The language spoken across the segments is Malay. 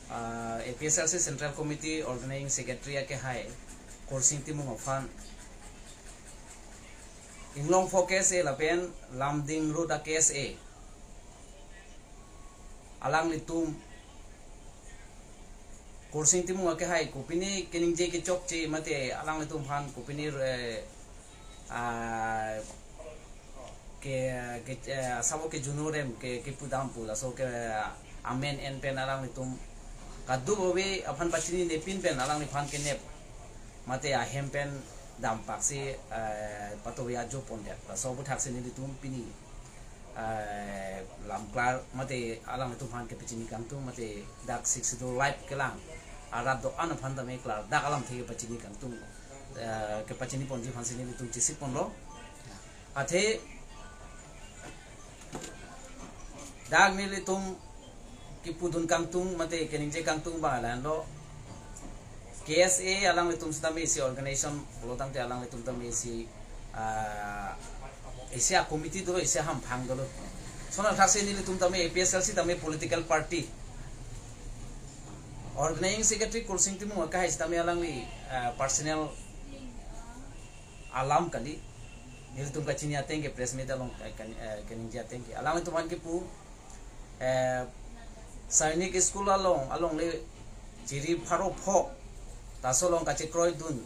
APSLC Central Committee Organizing Secretary ke hai Korsing Timung Ofan Inglong Focus e lapen Lamding Road case e alang litum Korsing Timung ke hai kupini kening je ke chok che mate alang litum han kupini ke sabo ke junurem ke pudam pula so ke amen en pen alang litum kadu bobe aphan pachini nepin pen alang ni phan ke nep mate a hem pen dampak si patoya jo pondet so bu thak se ni litum pini lamklar mate alang litum phan ke pachini kam tu mate dak 6 do live kelang arab do an phan da me klar dak alam the pachini kam tu ke pachini ponji phan se ni litum chisi ponlo athe dak ni litum ki pudun kangtung mate kening je kangtung balan lo KSA alang litum stami si organization lotang te alang litum tami si Asia committee do Asia ham phang do sona thase ni litum tami APSLC tami political party organizing secretary Korsing Timung ka hai tami alang li personal alam kali ni litum ka chinya tenge press meet along kening je tenge alang litum an ki pu Sainik school along le jiri pharo pho tasolong ka chekroi dun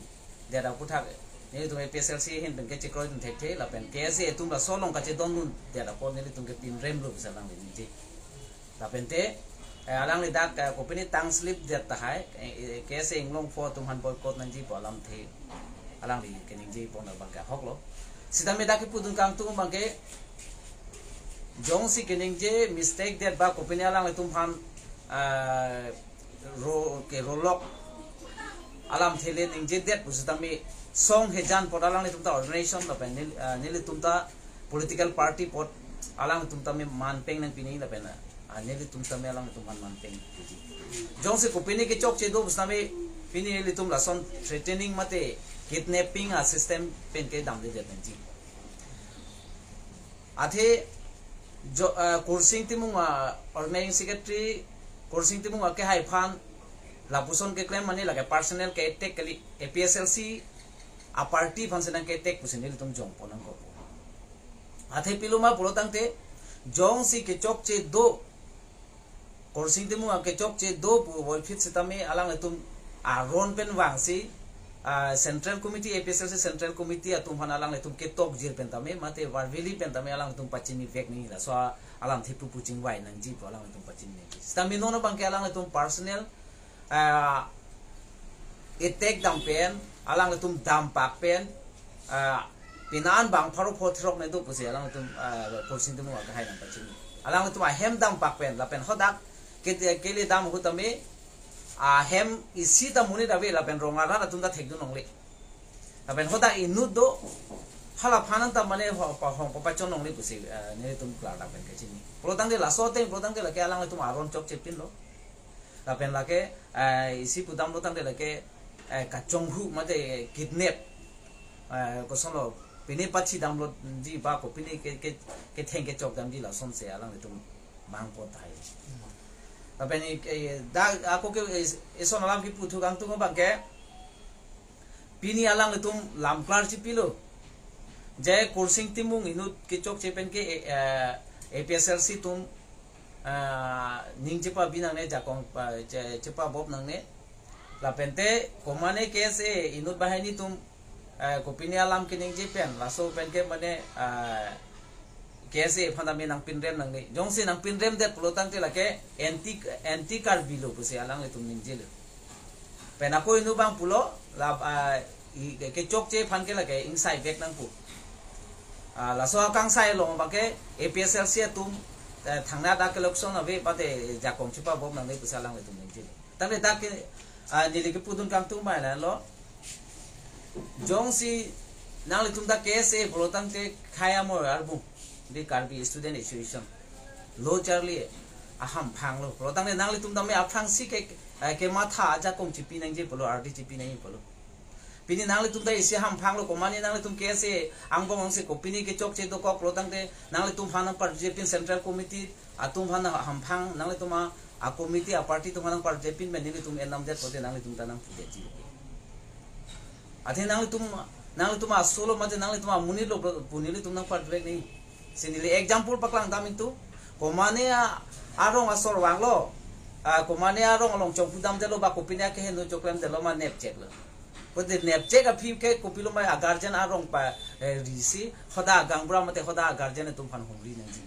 dera puthak ne tu APSLC hin ben ke chekroi dun thek la pen KSA tum la solong ka che don dun dera ko ne tum ke pin rem lu salang le ni la pen te alang le dak ko pini tang slip det ta hai KSA inglong pho tum han boy kot nan ji po lam the alang li ke ning ji pon bang ka hok lo sidam me dak ki pudun kang tu bang ke jong si kening je mistake that ba kopini alang tum han rolok alam thele ning je that busitami song hejan pot alang tum ta organization la pen nil tum ta political party pot alang tum ta me man peng nang pini la pen nil tum ta me alang tum man peng jong si kopini ke chok che do busitami pini nil tum la son threatening mate kidnapping a system pen ke dam de pen ji athe Korsing Timung organizing secretary Korsing Timung ke hai phan lapuson ke claim mani lage personal ke attack kali APSLC a party phan senang ke attack pusin ni tum jong ponang ko athe piluma pulotang te jong si ke chok che do Korsing Timung ke chok che do pu wol fit sitame alang tum a ron pen wang si Central Committee APSLC Central Committee atum han alang tum ke tok jir pentame mate warveli pentame alang tum pachini vek ni la so alang thipu puching wai nang ji po alang tum pachini ni stami no bang ke alang tum personal attack dam pen alang tum dampak pen pinan bang pharo photrok ne do puse alang tum Korsing Timung ka hai nang pachini alang tum a hem dampak pen la pen hodak ke le dam hutame hem isi ta muni da vela pen ronga ra tum da thek du nong le ta pen hoda inut do hala phanan ta mane pa hong pa chon nong le pusi ne tum kla da pen ke chini protang de la so te protang de la ke alang tum aron chok che pin lo ta pen la ke isi pudam lo tang de la ke ka chong hu ma de kidnap ko son lo pini pachi dam lo ji ba ko pini ke theng ke chok dam ji la son se alang tum mang po thai tapi ni aku ke eson alam ki putu kang tu bang ke pini alang tum lam klar chi pilo je Korsing Timung inut ki chok chepen ke APSLC tum ning chepa binang ne jakong chepa bob nang ne la pente komane ke se inut bahani tum ko pini alam ki ning chepen la so pen ke mane KSA phanda me nang pinrem nang ni jongsi nang pinrem det plotang te lake anti car bilo puse alang le tum ninjil pena ko inu bang pulo la ke chok che phan ke lake inside back nang pu la so kang sai long ba ke APSLC tum thangna da ke lokson ave pate jakong chipa bob nang le puse alang le tum ninjil tang le da ke ni le ke pudun kang tum ba la lo jongsi nang le tum da KSA plotang te khaya mo arbu di Karbi Student Association lo charlie aham phang lo protang ne nangli tum dame aphang si ke matha aja kom chipi nang je polo RD chipi nang polo pini nangli tum dai si ham phang lo komani nangli tum kese angbong se ko pini ke chok che do ko protang de nangli tum phana par je pin Central Committee atum phana ham phang nangli tum a committee a party tum nang party pin men ni tum enam det pote nang tum tanang pude ji athe nang tum a solo mate nang tum a muni lo punili tum nang party ni sinili example paklang damin tu komane arong asor wanglo komane arong along chong pudam de lo ba kopinya ke hendo choklem de lo ma nep check lo pote nep check a phi ke kopilo ma guardian arong pa risi khoda gangbra mate khoda guardian tum phan homri na ji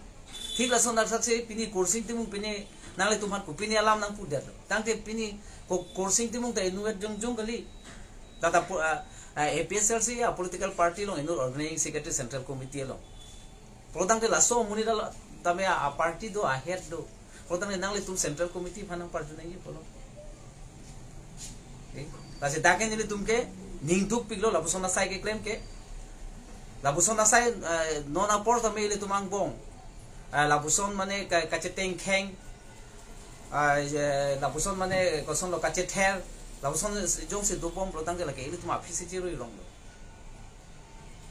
ঠিক আছে না সাথে পিনি কোর্সিং তিমু পিনি নালে তুমান কো পিনি আলাম নাং পুদের তাংতে পিনি কোর্সিং তিমু তা ইনুয়েট জং জং গলি দাদা এপিএসএলসি পলিটিক্যাল পার্টি লো ইনুর অর্গানাইজিং সেক্রেটারি সেন্ট্রাল কমিটি লো প্রদাংতে লাসো মুনিরা তামে আ পার্টি দো আ হেড দো প্রদাংতে নালে তুম সেন্ট্রাল কমিটি ফানাং পার্টি নাই বলো তাছে দাকে নিলে তুমকে নিংতুক পিগলো লাবুসনা সাই কে ক্লেম কে লাবুসনা সাই ননা পর তামে ইলে তুমাং বং labuson mane kache tengkheng labuson mane koson lo kache ther labuson jong se dopom protang la ke ile tuma office ji roi long lo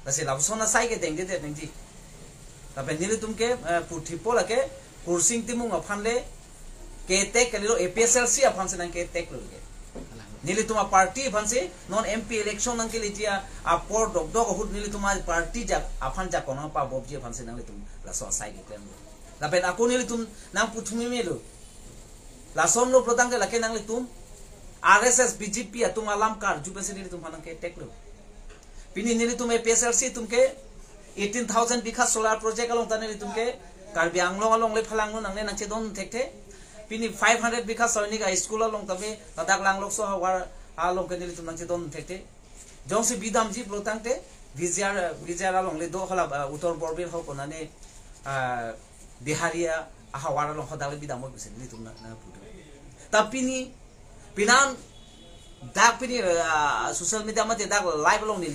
ta se labuson na sai ke deng de deng ji ta ben nile tumke puthi pola ke kursing timung aphanle ke tek ke lo APSLC aphan se nang ke tek lo ke nile tuma party aphan se non MP election nang ke lijia apor dog dog hut nile tuma party jak aphan jak kono pa bob ji aphan se nang le tum la so sai ke klem la ben aku nile tum nang puthumi me lo la som lo protang ke la ke nang le tum RSS BJP atung alam kar ju pese nile tum phanang ke tek lo pini nile tum APSLC tum ke 18000 bikha solar project along ta nile tum ke karbi anglong along le phalang no nang ne nang che don thek the pini 500 bikha soinik a school along tabe tadak lang lok so war along ke nile tum nang che don thek the jong se bidam ji protang te vizyar along le do khala utor borbir ho konane biharia ahawara long hodale bidam mo pese nile tum na puto tapini pinan dak pini social media mate dak live long ni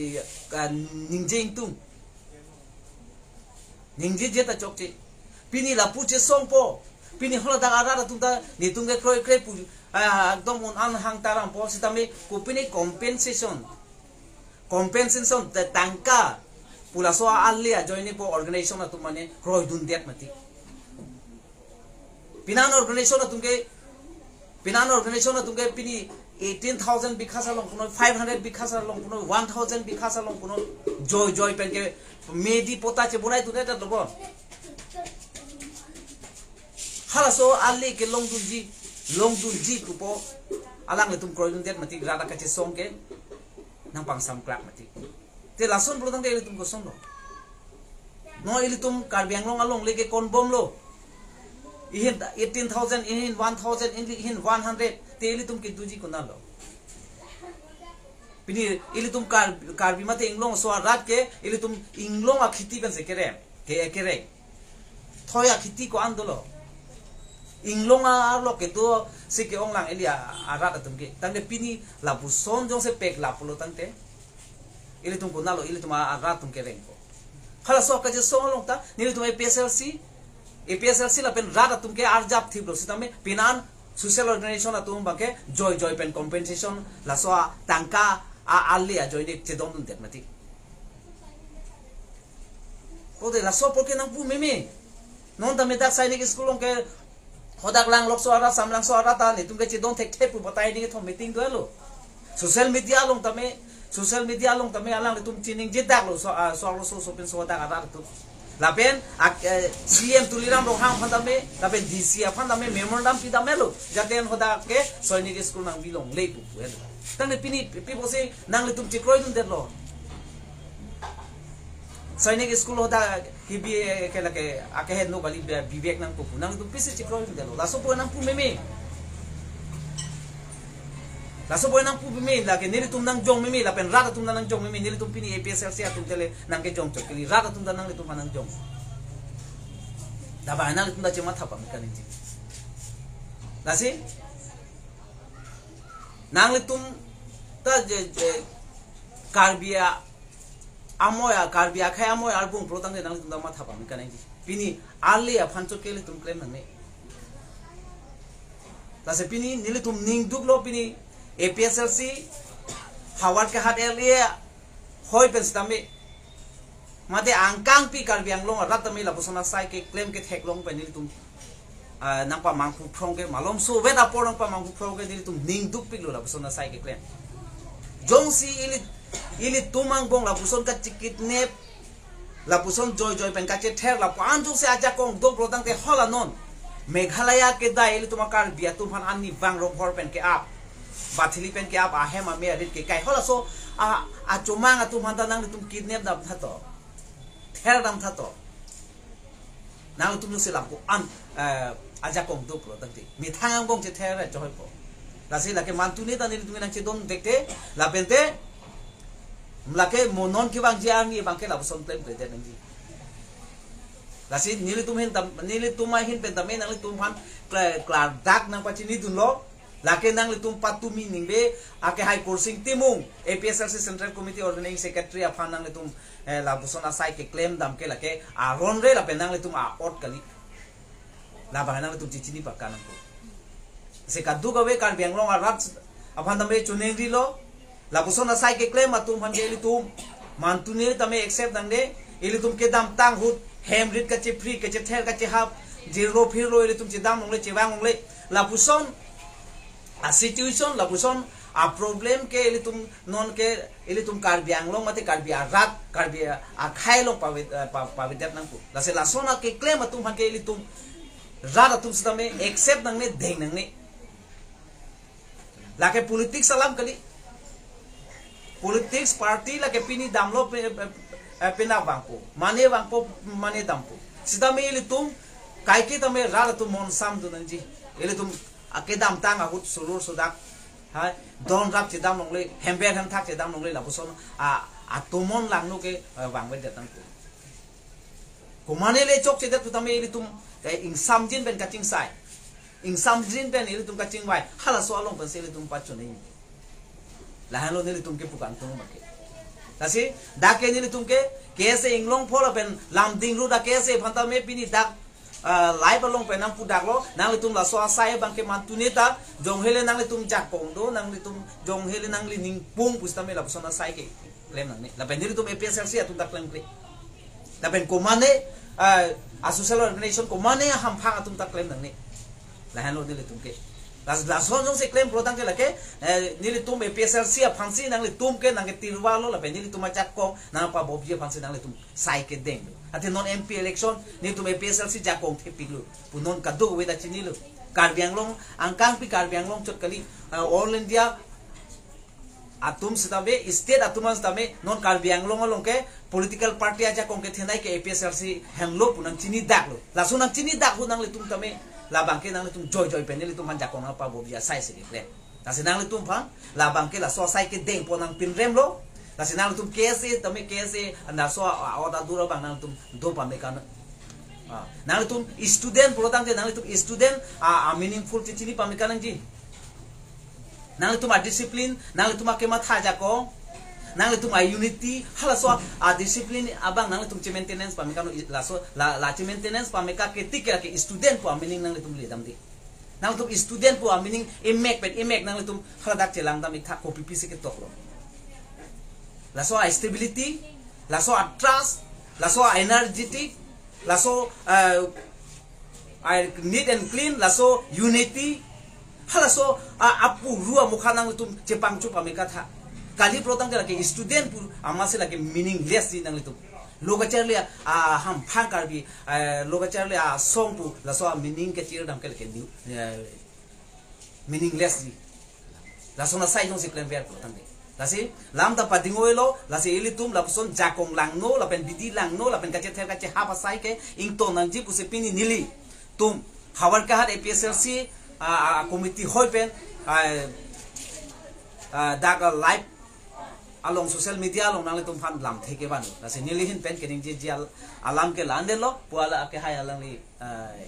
ningjing tum ningji jeta chokche pini la puche songpo pini hola dak ara tum da ni tum ke kroi kroi pu ekdom un an hang taram po sitame ko pini compensation ta tangka pula so alia joining po organization na tum mane kroi dun det mati pinan organization na tum ke pini 18000 bikhasa long kuno 500 bikhasa long kuno 1000 bikhasa long kuno joy pen ke medi pota che bunai tu neta dobo hala so ali ke long dunji kupo alang le tum kroi dun det mati rada ka che song ke nang pang sam klak mati te lason brotang de tum ko song lo no ili tum karbiang long along le ke kon bom lo ihin 18000 ihin 1000 ihin 100 te ili tum ke duji kunalo pini ili tum karbi mate inglong so rat ke ili tum inglong a khiti ben se kere thoya khiti ko andolo inglong a lo ke to se ke onglang elia arat tum ke tande pini la buson jong se pek la pulo tante ili tum kunalo ili tum arat tum ke reng ko khala so ka je so long ta ni tum APSLC la pen rada tum ke arjap thiblo sitame pinan social organization atum bake joy pen compensation la so tangka alia joy de che don det mati pode la so porque nang pu meme non ta metak sainik school long ke hodak lang lok so ara samlang so ara ta ni tum ke che don thek thep batai ni thom meeting do lo social media long tame alang tum chining jedak lo so pen so ta ara tu lapen CM tuliram rohang phandame lapen DC phandame memorandum pidame lo jaten hoda ke soinik school nang bilong le pu el tang pini people say nang le tum chikroi dun derlo soinik school hoda hibi ke lake ake no bali bibek nang pu nang tum pisi chikroi dun derlo laso po nang pu meme lake nili tum nang jong meme lapen rada tum nang jong meme nili tum pini APSLC atum tele nang ke jong chokeli rada tum nang le tum nang jong daba nang tum da chema thapa mekan ji lasi nang le tum ta karbia khai amoya album protang nang le tum da ma thapa mekan ji pini ali afan chokeli tum claim nang ne lasi pini nili tum ning duk lo pini APSLC hawar ke hat elia hoi pensame mate angkang pi karbiang long rat tami la busona sai ke claim ke thek long penil tum nang pa mangku prong ke malom so vet apor nang pa mangku prong ke nili tum ning duk pik lo la buson na sai ke klem jong si ili tumang bong la buson ka chikit nep la buson joy pen ka che ther la pan jong se aja kong dong pro tang te hola non Meghalaya ke da ili tumakar biya tumhan ani wang rom hor pen ke ap bathili pen ke ap ahem ame adit ke kai hola so a chumang tumhan ta nang tum kidnap dam thato ther dam thato nang tum se lam ko an aja kong do pro tang ti mi thang bong che ther ra joy ko la se la ke mantune ta ni tum nang che don dekte la pente mlake monon ki bang jiang ni bang ke la son claim ke nang ji lasi nili tumai hin pen tame nang tumhan klar dak nang pachini dun lo lake nang tum patumi ningbe ake hai coursing timung APSLC Central Committee Organizing Secretary afan nang tum la buson asai ke claim dam ke lake a ron re la pen nang tum a ot kali la ba nang tum chichini pakkan ko se kaddu gawe kan benglong arat afan tame chuneng ri lo la buson asai ke claim atum han ke tum mantune tame accept nang de ili tum ke dam tang hut hem rit ka che free ka che ther ka che hap zero phir lo ile tum che dam nong le che wang nong le la puson a situation la puson a problem ke ile tum non ke ile tum kar biang long mate kar bia rat kar bia a khai long pa det nang ku la se la sona ke claim tum han ke ile tum rada tum sidame accept nang ne deng nang ne la ke politics salam kali politics party la ke pini dam lo pena bangko mane dampo sida me ili tum kai ke tame rala tum mon sam du nanji ili tum akedam tang ahut sulur sudak ha don rap che dam longle hembe han thak che dam longle la buson a tumon lang no ke wangwe de tang ko mane le chok che de tu tame ili tum kai ing sam jin ben kaching sai ing sam jin ben ili tum kaching wai hala so along ben se ili tum pa chune la han lo ili tum ke pukan tum ma ke Kasi dak ke ni tumke kese inglong phola pen lam ding ru da kese phanta me pini dak lai balong pen nang pu dak lo nang tum la so sai bang ke man tuneta jong hele nang tum jak pong do nang tum jong hele nang li ning pung pusta me la sona sai ke lem nang ni la pen ni tum APSLC tum dak lem pre la pen ko mane a social organization ko mane ham phang tum dak lem nang ni la han lo ni tum ke la son jong se claim pro tang ke la ke ni tum APSLC a phangsi nang li tum ke nang ke tirwa lo la pen ni tum jak ko nang pa bob je phangsi nang li tum sai ke deng ate non MP election ni tum APSLC jak kong the pilu punon kadu we da chini lu karbiang long angkang pi karbiang long chot kali all India atum sitabe state atuman sitabe non karbiang long ke political party aja kong ke thenai ke APSLC hemlo punang chini dak lo la sunang chini dak hu nang li tum tame la bangke nang li tum joy peneli tum jak kong pa bob ya sai se ke ta se nang li tum phang la bangke la so sai ke deng po nang pin rem lo la se nang li tum kese tame kese na so oda duro bang nang tum do pa me kan nang li tum student pro tang ke nang li tum student a meaningful chini pa me kan ji nang li tum a discipline nang li tum a kemat ha ja ko nang tum a unity hala so a discipline abang nang tum che maintenance pa me kan la so la che maintenance pa me ka ke tik ke student po meaning nang tum le dam di nang tum student po meaning imek nang tum hala dak che lang dam ik tha ko pp se ke tok lo la so a stability la so a trust la so a energetic la so neat and clean la so unity hala so apu rua mukha nang tum che pangchu pa me ka tha kali protang ke lagi student pur amase lagi meaningless di nang itu loga charle ham phang karbi loga charle song pu la so meaning ke tir dam ke lagi meaningless di la so na sai jong si plan ver protang de la si lam ta padingoy lo la si ili tum la son jakong lang no la pen bidi lang no la pen kache ther kache ha pa sai ke ing to nang ji puse pini nili tum hawar ka hat APSLC committee hoy pen daga live along social media along nang tum phan lam theke ban la se nili hin pen kening ji alam ke lande lo puala ke hai alang li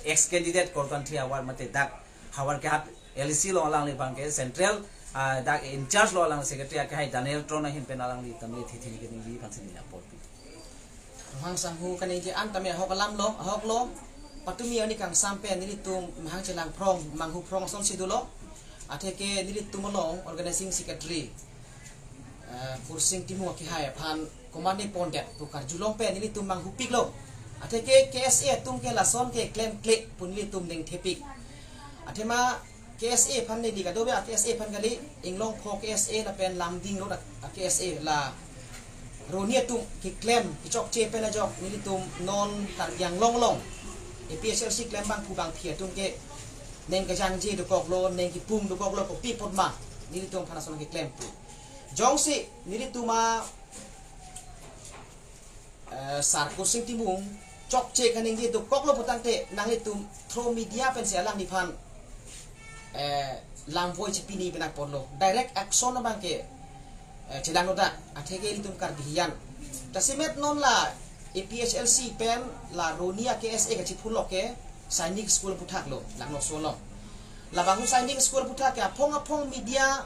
ex candidate kor kan thia war mate dak hawar ke hat LC lo alang li bang ke central dak in charge lo alang secretary ke hai Daniel Trona hin pen alang li tamle thi ke ning li phan sin ya port hang sang hu kan ji an tamya hok alam lo hok lo patumi ani kang sampe nili tum hang chelang prong manghu prong son sidulo atheke nili tum lo organizing secretary kursing timu ki hai phan komande pondet to kar julong pe nili tum mang hupik lo ate ke KSA tum ke lason ke claim klik pun li tum ding thepik atema KSA phan ni diga dobe KSA phan kali inglong pho KSA la pen lam ding ro KSA la ronia tum ki claim ki chok che pe la jok ni tum non tar yang long long e PHLC claim bang pu bang phia tum ke neng ka jang ji do kok lo neng ki pum do kok lo ko pi pot ma ni tum phana son ki claim pu jong si ni tuma sar kursing timung chok che kaning di do kok lo putang te nang tum throw media pen se alang ni phan lam voi chi pini benak porlo direct action bang ke chedang no da athege tum kar bihian tasimet non la APHLC pen la ronia KSA ka chi phulok ke sainik school puthak lo lang no so lo la bangu sainik school puthak ke apong media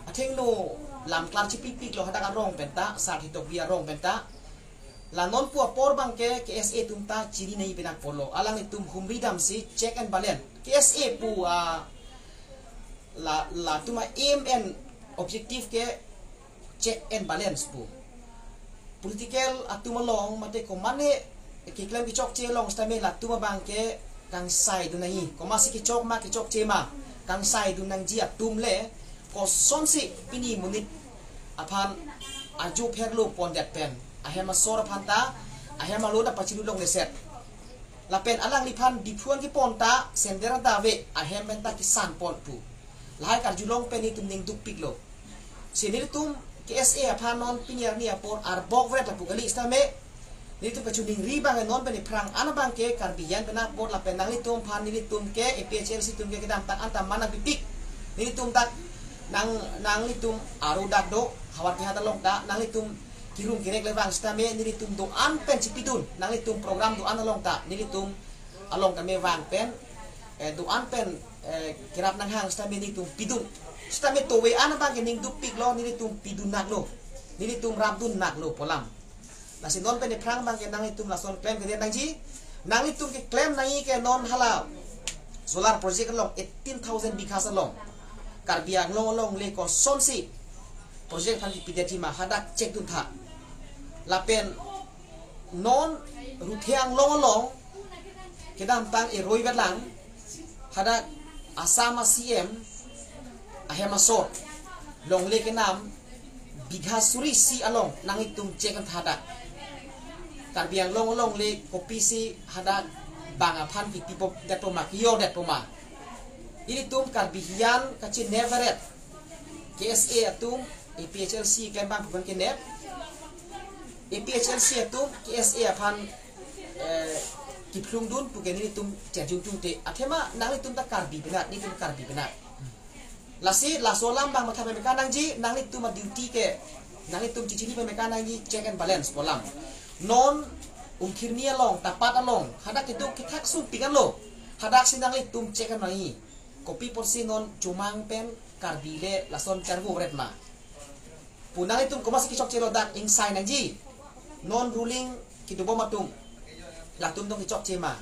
atheng no lam klar chi pik lo hada ka rong penta sa thi tok bia rong penta la non pu por bang ke KSA tum ta chiri nei benak porlo alang tum humri dam si check and balance KSA pu la tuma aim and objective ke check and balance pu political atuma long mate ko mane ki claim ki chok che long stame la tuma bang ke kang sai du nai ko ma si ki chok che ma kang sai du nang ji atum le ko son si pini munit aphan aju pher lo pon dat pen ahema sor phanta ahema lo da pachilu long le set la pen alang li phan diphuan ki pon ta sendera dawe ahem benta ki san pon pu lai kar julong pen ni tum ning duk pik lo sinir tum KSA aphan non pinyar ni apor arbok vret la pugali stame ni tum pachuning ri bang non pen prang ana bang ke karbiyan bena por la pen nang li tum phan ni tum ke APHLC tum ke kedam tak anta mana pipik ni tum tak nang li tum aru dak do hawat ki hata long da nang li tum kirung kirek lewang stame ni tum do an pen chipidun nang li tum program do an along ta ni tum along kami wang pen do an pen kirap nang hang stame ni tum pidun stame to we an bang ning du pik lo ni tum pidun nak lo ni tum rabdun nak lo polam la sin non pen ni prang bang ke nang tum la son claim ke nang ji nang tum ke claim nai ke non hala solar project long 18000 bikha long karbiang long le ko son si project phan pidati ma hadak check dun tha la pen non ruthiang long kedam tang e roi batlang hadak asama CM ahema sor long le ke nam bigha suri si along nang itum check an thada karbiang long le kopi si hadak banga phan ki pipo dat poma kiyo dat poma ini tum karbihian kacin neveret KSA atum APHLC kan bang bukan kenep APHLC atum KSA aphan kiplung dun bukan ini tum jajung te athema nang itum ta karbi benat ni tum karbi benat lasi la solam bang matha me kanang ji nang itum ma duty ke nang itum cicini me kanang ji check and balance polam non kirnia long tapat along hadak itu kitak sun pikan lo hadak sinang itum check and nai kopi porsi non cumang pen karbile lason karbu red ma punang itum ko masih kicok celo dak insai nang ji non ruling kidubo matung latum dong kicok cema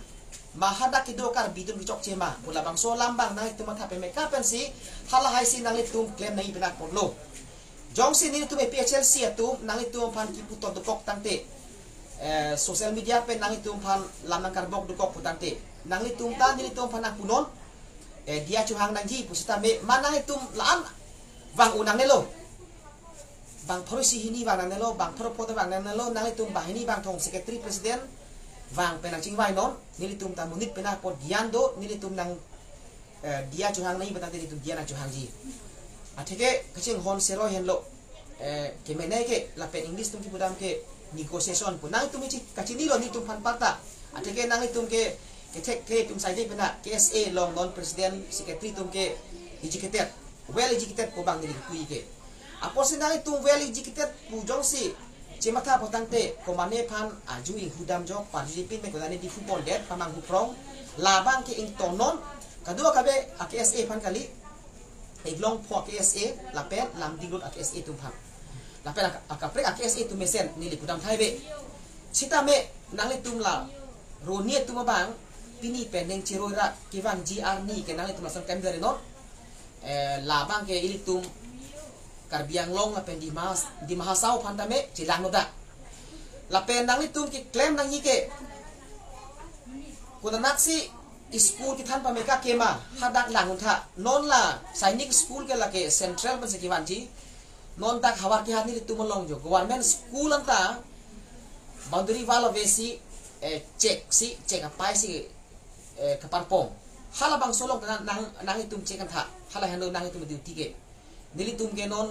mahada kido kar bidum kicok cema pula bang so lambang nang itum matha pe meka pen si hala hai si nang itum claim nai benak porlo jong si ni itum APHLC atum nang itum pan ki puto dokok tangte social media pen nang itum pan lamang karbok dokok putante nang itum ta ni itum pan akunon dia cuhang nang ji pusita me mana itum laan bang unang nelo bang polisi hini bang nelo bang propota bang nelo nang itum bang ini bang thong secretary president bang penang ching vai non nilitum ta munit pena po diando nilitum nang dia cuhang nai batang nilitum dia nang cuhang ji atheke kaching hon sero henlo ke mene ke la pen english tum ki budam ke negotiation pu nang itum chi kachini lo nitum pan parta atheke nang itum ke tek ke tum sai dei pena KSA long non president secretary tum ke educated well educated ko bang nili kui ke apo sinang itum well educated pu jong si cemata potante komane pan aju ing hudam jok parjipin me kodani di football det pamang huprong labang ke ing tonon kadua kabe KSA pan kali iglong po KSA lapen lam dingut KSA tum pan lapen akapre KSA tum mesen nili kudam thaibe sita me nangli tum la ronie tum bang pini pendeng ciroira kiwang GR ni ke nangli tum lasan kamdare no labang ke ilitum karbiang long lapen di mahasau pantame cilang noda lapen nang itum ki claim nang ke kuna naksi school ki than pa me ka kema hadak langun tha non la sainik school ke la ke central ban se ki wanji non tak hawar ki hani tu molong jo government school anta boundary wall vesi cek apa si kapar pong hala bang solong nang itum cek kan tha hala hando nang itum duty ke nilitum ke non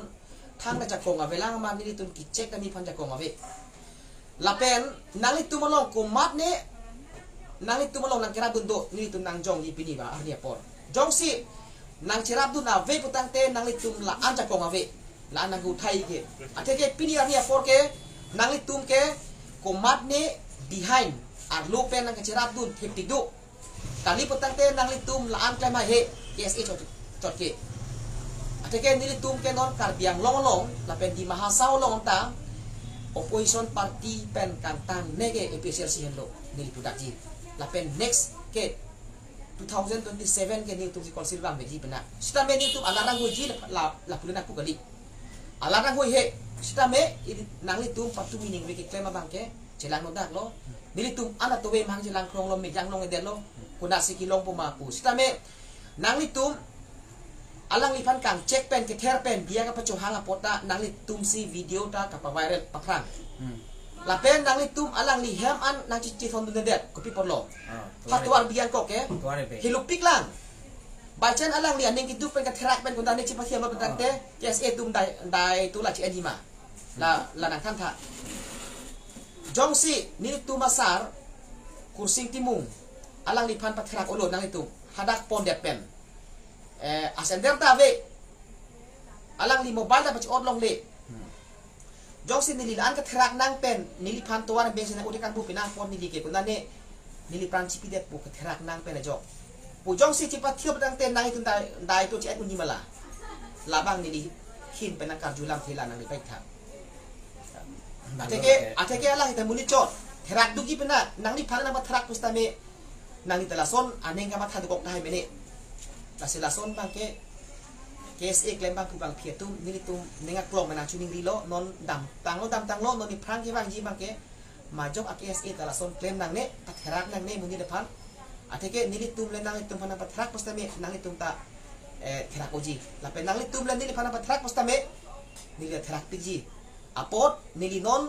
thang na jakong ave lang ma nilitum ki cek kami pan jakong ave lapen nang itum molong ko mat ne nang itum molong nang kira bundo nilitum nang jong ipini ba ahnia por jong si nang cirap dun ave putang te nang itum la an jakong ave la nang gu thai ke ate ke pini ahnia por ke nang itum ke ko mat ne behind ar lu pen nang cirap dun hiptik du kali petang te nang litum laan klem hai he KSA chot ke ateke ni litum ke non kar biang long la pen di mahasau long ta opposition party pen kantang nege APCRC hendo ni lipudaji la pen next ke 2027 ke ni litum si konsil bang beji pena sita me ni litum alarang hoji la pulena ku kali alarang hoi he sita me nang litum patu meaning we ke klem bang ke jelang nodak lo ni litum ana to we mang jelang krong lo me jang long eden lo kuna sikilong pumapu sitame nang litum alang lipan kang cek pen ke ther pen dia ka pacho hanga pota nang litum si video ta ka pa viral pakrang la pen nang litum alang li hem an nang cici thon dun det kopi porlo hatwar biang ko ke hilupik lang bacan alang li aning kitu pen ka therak pen kunta ne ci pasiam lo pen te KSA tum dai tu la ci anima la nang kan tha jong si ni tu masar kursing timung alang lipan patrak ulun nang itu hadak pon det pen asender ta ve alang li mobile ta pachi odlong le jong sin nililan ka thrak nang pen nilipan to wan besen udikan bu pinang pon nili ke kunane nilipan chipi det bu ka thrak nang pen jo pu jong si chipa thiop dang ten nang itu dai to chet ni mala labang nili hin penang karjulam thila nang li pai tha ateke alang ita muni chot thrak dugi pena nang li phana na thrak pustame nang ni telason aneng ka matha dukok dai mene la selason bangke KSA klem bang kubang pietum nilitum nenga klong menang chuning rilo non dam tanglo non ni prang ke bang ji bangke majok a KSA telason klem nang ne patherak nang ne muni depan ateke nilitum le nang itum pana patherak postame nang itum ta therak oji la pe nang litum le nili pana patherak postame nili therak piji apot nili non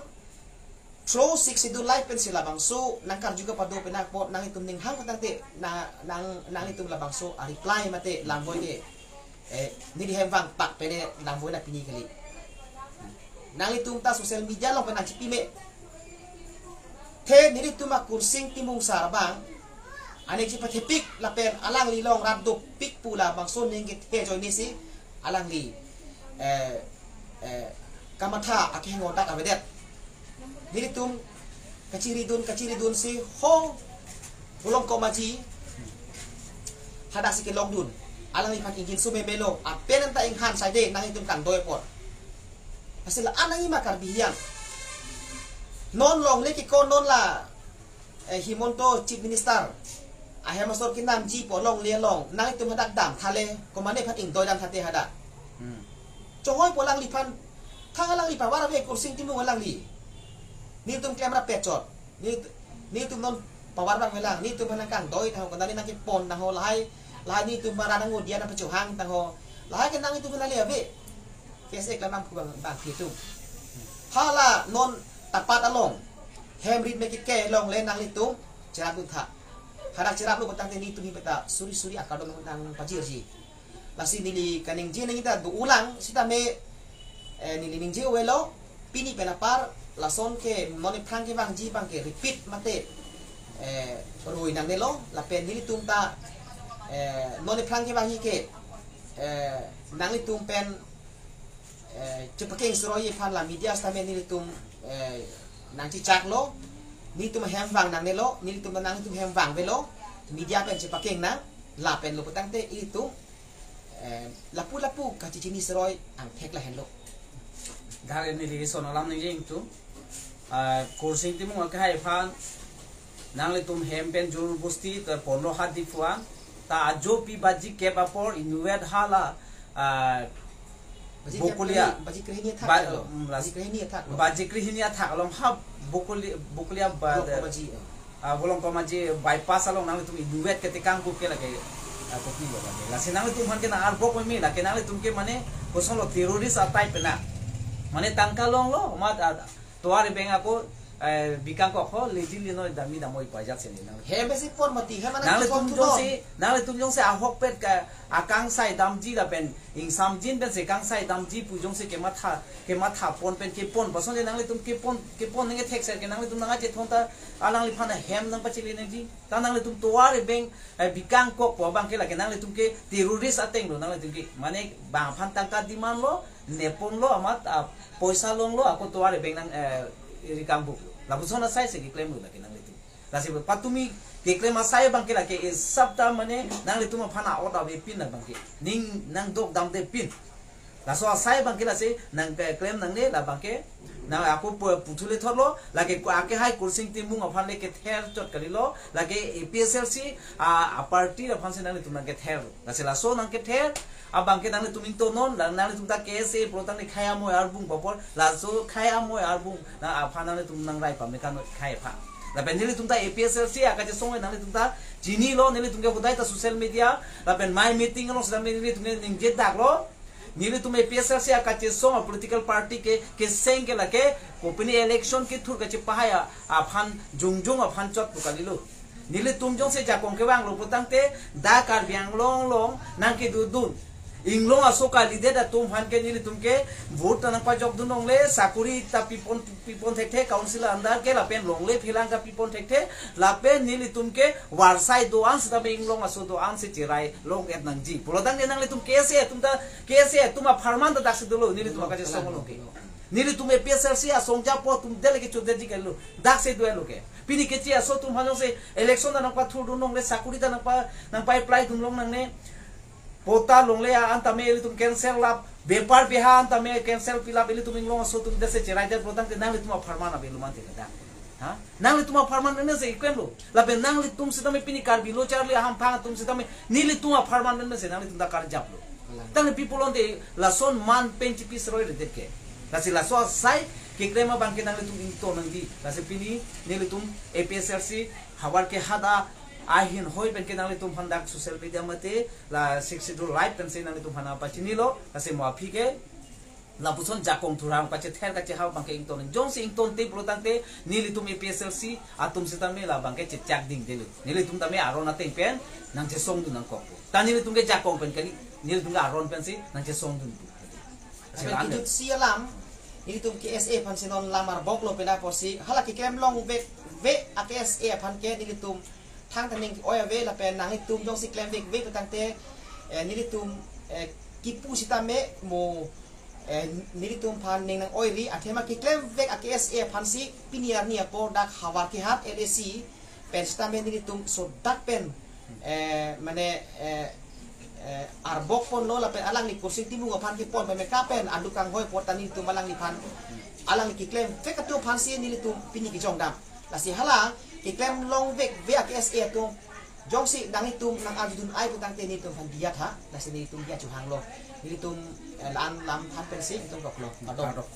Throw 6 itu live pen sila bangso nangkar juga pado penak pot nang itum ning hang patante nang itum la bangso a reply mate langboy ke ni di hemvang pak pene langboy na pini kali nang itum ta social media lo penak cipi me the ni itum ma kursing timung sarbang ane cipa tepik la pen alang li long raddo pik pula bangso ning ke the join ni si alang li kamatha akhe ngodak avedet nilitum kaciri dun si ho ulong ko maji hada si kelong dun alang ipan ingin sume melo apen enta ing han saide nang itum kan doy pot asila anang ima kar bihian non long leki ko non la himonto chief minister ahe masor kinam ji po long le long nang itum hadak dam thale ko mane phat ing doy dam thate hada chohoy polang lipan thang alang lipan wara be kursing timu alang li ni tum kamera pechot ni tum non pawar bang melang ni tum hanang doi tang ko dali nang ki pon tang ho lai ni tum barang ngo dia na pachu hang tang ho lai ke nang itu benali ave KSA klamang ku bang itu hala non tapat along hemrit me ki ke long le nang litum cerap dun tha harak cerap lu betang ni tum hi beta suri akadon nang pajir ji lasi nili kaning ji nang ita du ulang sita me nili ning ji welo pini penapar lason ke moni prang ke bang ji bang ke repeat mate roi nang nelo la pen ni tum ta moni prang ke bang hi ke nang li tum pen cepakeng seroi pan la media sta men ni tum nang ci chak lo ni tum hem bang nang nelo ni tum nang tum hem bang velo media pen cepakeng nang la pen lo petang te itu lapu ka ci ni seroi ang thek la hen lo gare ni li son alam ni jing tu kursing timu ka hai phan nang le tum hem pen jur busti ta ponlo hat di fuan ta jo pi baji ke apor inuet hala bokulia baji krehnia thak baji krehnia thak long ha bokulia ba bolong ko maji bypass along nang tum duet ketikang ku ke lagi kopi lo lagi la sinang tum han ke na arbok mi la ke nang tum ke mane kosong lo teroris atai pena mane tangka long lo mat toare benga ko bikang ko ho leji lino dami damoi pajak sini nang he besi pon mati he mana nang ki tum kon jong se ahok pet ka akang sai damji la pen ing samjin pen se kang sai damji pu jong se ke matha pon pen ke pon bason nang tum ke pon nge tek ser ke nang tum nang je thonta alang li phana hem nang pachili nang ji ta nang tum toare beng bikang ko ko bang ke la ke nang tum ke terrorist ateng lo nang tum ke mane bang phan tangka diman lo nepon lo amat poisa long lo ako toare beng nang rikang bu la busona sai se claim lo lagi nang itu la se patumi ke claim sai bang ke la ke sabta mane nang le tuma phana oda be pin na bang ke ning nang dok dam de pin la so sai bang ke la se nang ke claim nang ne la bang ke nang aku puthule thorlo la ke ake hai kursing ti mung aphan le ke ther chot kalilo la ke APSLC a party la phanse nang le tuma ke ther la se la so nang ke ther abang ke nang le tuming to non la nang le tumta KSA protang le khaya mo arbung popor la so khaya mo arbung na aphan nang le tum nang rai pam me kan khai pha la ben nili tumta APSLC aka je song nang le tumta jini lo nili tumge budai ta social media la ben my meeting lo sa nili tumge ning je dak lo nili tum APSLC aka je song political party ke seng ke la ke company election ke thur ka che pahaya aphan jungjung aphan chot pukalilo nili tum jong se ja kong ke wang lo putang te da kar biang long nang ke dudun inglong asoka lide da tum han ke nili tum ke vote tanang pa jok dunong le sakuri ta pipon thek council andar ke la pen long le philang ka pipon thek la pen nili tum ke warsai do ans da be inglong aso do ans se chirai long et nang ji polodang ne nang le tum kese tuma farman da dak se dolo nili tum ka je song lo ke nili tum APSLC asong ja po tum dele ke chode ji ke lo dak se do lo ke pini ke chi aso tum han se election da nang pa thur dunong le sakuri da nang pa apply tum long nang ne pota long le anta me tum cancel lap bepar beha anta me cancel pilap ili tum inglong so tum dese cheraiter protang ke nang le tum farmana be luman te da ha nang le tum farman ne se ikwem lo la be nang le tum se tame pini kar bilo char le ham phang tum se tame ni le tum farman ne se nang le tum da kar jap lo tang le people on de la son man 20 piece roi de ke la si la so sai ke krema bang ke nang le tum to nang di la se pini ni le tum APSLC hawar ke hada ahin hoi ben ke nang le tum handak social media mate la 62 live kan se nang le tum hana pa chini lo la se mafi ke la puson jakong thurang pa che ther ka che haw bang ke ing ton jong se ing ton te protang te ni le tum APSLC atum se tame la bang ke che chak ding de ni le tum tame aron ate pen nang che song du nang ko ta ni le tum ke jakong pen kali ni le tum ga aron pen si nang che song du se kidut sialam ini tum KSA pan sinon lamar bok lo pena posi halaki kem long ve AKSA pan ke ni tum thang taning oya ve la pen nang tum jong si klem ve tang te ni tum kipu sitame mo ni tum pan ning nang oiri athema ki klem ve AKSA pan si piniar ni apo dak hawar ki hat LAC pen sitame ni tum so dak pen mane arbok pon lo la pen alang ni kursi timu ngapan ki pon pe pen andu kang hoi portan ni tum alang ni pan alang ni ki klem ve ka tu pan si ni tum pini ki jong dam la si halang iklem long vek vek KSA tu jong si dang itum nang adun ai putang te ni tum han diat ha la sini tum dia chu hang lo ni tum lam han pensi tum kok lo adok